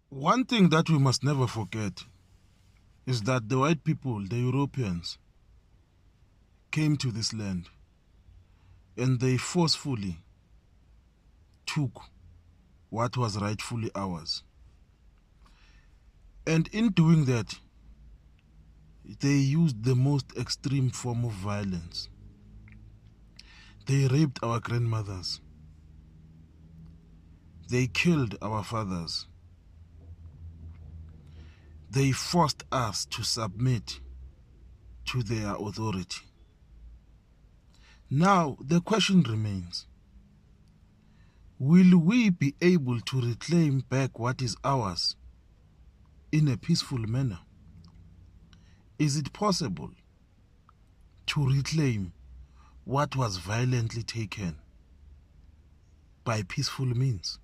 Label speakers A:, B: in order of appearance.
A: One thing that we must never forget is that the white people, the Europeans, came to this land and they forcefully took what was rightfully ours. And in doing that, they used the most extreme form of violence. They raped our grandmothers. They killed our fathers. They forced us to submit to their authority. Now, the question remains, will we be able to reclaim back what is ours in a peaceful manner? Is it possible to reclaim what was violently taken by peaceful means?